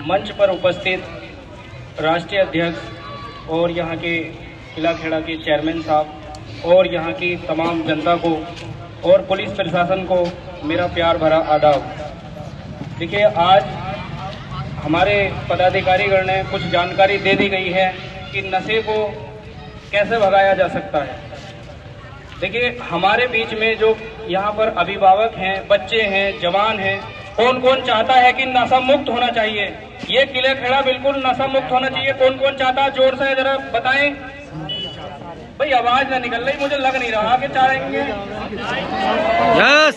मंच पर उपस्थित राष्ट्रीय अध्यक्ष और यहाँ के किला खेड़ा के चेयरमैन साहब और यहाँ की तमाम जनता को और पुलिस प्रशासन को मेरा प्यार भरा आदाब। देखिए, आज हमारे पदाधिकारीगण ने कुछ जानकारी दे दी गई है कि नशे को कैसे भगाया जा सकता है। देखिए, हमारे बीच में जो यहाँ पर अभिभावक हैं, बच्चे हैं, जवान हैं, कौन कौन चाहता है कि नशा मुक्त होना चाहिए? ये किला खेड़ा बिल्कुल नशा मुक्त होना चाहिए। कौन कौन चाहता है? जोर से जरा बताएं। भाई आवाज ना निकल रही, मुझे लग नहीं रहा कि चाहेंगे।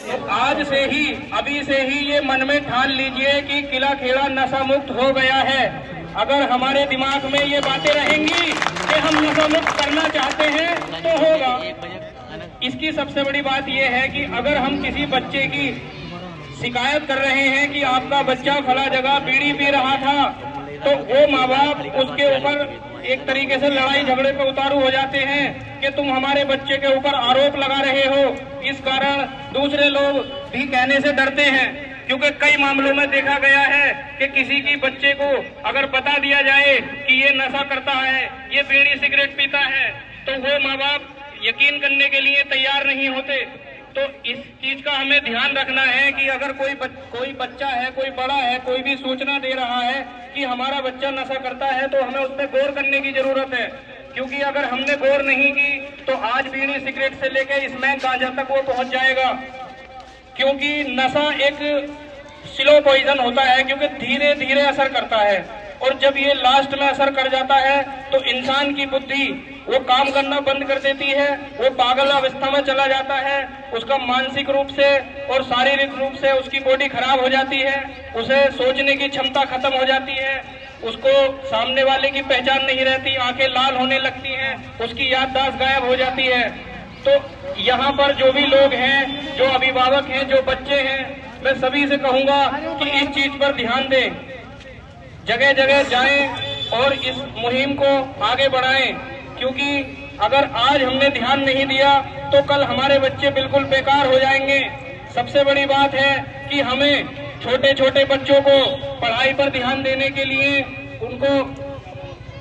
तो आज से ही, अभी से ही ये मन में ठान लीजिए कि किला खेड़ा नशा मुक्त हो गया है। अगर हमारे दिमाग में ये बातें रहेंगी कि हम नशा मुक्त करना चाहते हैं तो होगा। इसकी सबसे बड़ी बात यह है कि अगर हम किसी बच्चे की शिकायत कर रहे हैं कि आपका बच्चा फला जगह बीड़ी पी रहा था, तो वो माँ बाप उसके ऊपर एक तरीके से लड़ाई झगड़े पे उतारू हो जाते हैं कि तुम हमारे बच्चे के ऊपर आरोप लगा रहे हो। इस कारण दूसरे लोग भी कहने से डरते हैं, क्योंकि कई मामलों में देखा गया है कि किसी की बच्चे को अगर बता दिया जाए कि ये नशा करता है, ये बीड़ी सिगरेट पीता है, तो वो माँ बाप यकीन करने के लिए तैयार नहीं होते। तो इस चीज का हमें ध्यान रखना है कि अगर कोई बच्चा है, कोई बड़ा है, कोई भी सूचना दे रहा है कि हमारा बच्चा नशा करता है, तो हमें उस पर गौर करने की जरूरत है। क्योंकि अगर हमने गौर नहीं की तो आज बीड़ी सिगरेट से लेकर इसमें गांजा तक वो पहुंच जाएगा। क्योंकि नशा एक स्लो पॉइजन होता है, क्योंकि धीरे धीरे असर करता है, और जब ये लास्ट में असर कर जाता है तो इंसान की बुद्धि वो काम करना बंद कर देती है, वो पागल अवस्था में चला जाता है, उसका मानसिक रूप से और शारीरिक रूप से उसकी बॉडी खराब हो जाती है, उसे सोचने की क्षमता खत्म हो जाती है, उसको सामने वाले की पहचान नहीं रहती, आंखें लाल होने लगती हैं, उसकी याददाश्त गायब हो जाती है। तो यहाँ पर जो भी लोग हैं, जो अभिभावक हैं, जो बच्चे हैं, मैं सभी से कहूंगा कि इस चीज पर ध्यान दें, जगह जगह जाएं और इस मुहिम को आगे बढ़ाएं। क्योंकि अगर आज हमने ध्यान नहीं दिया तो कल हमारे बच्चे बिल्कुल बेकार हो जाएंगे। सबसे बड़ी बात है कि हमें छोटे छोटे बच्चों को पढ़ाई पर ध्यान देने के लिए उनको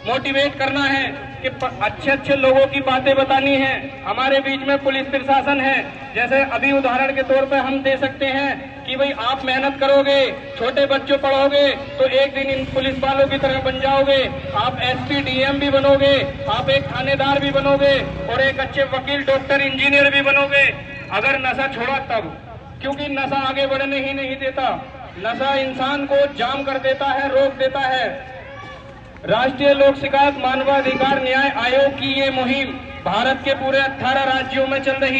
मोटिवेट करना है कि अच्छे अच्छे लोगों की बातें बतानी है। हमारे बीच में पुलिस प्रशासन है, जैसे अभी उदाहरण के तौर पे हम दे सकते हैं कि भाई आप मेहनत करोगे, छोटे बच्चों पढ़ोगे तो एक दिन इन पुलिस वालों की तरह बन जाओगे, आप एसपी डीएम भी बनोगे, आप एक थानेदार भी बनोगे और एक अच्छे वकील, डॉक्टर, इंजीनियर भी बनोगे, अगर नशा छोड़ा तब। क्योंकि नशा आगे बढ़ने ही नहीं देता, नशा इंसान को जाम कर देता है, रोक देता है। राष्ट्रीय लोक शिकायत मानवाधिकार न्याय आयोग की ये मुहिम भारत के पूरे 18 राज्यों में चल रही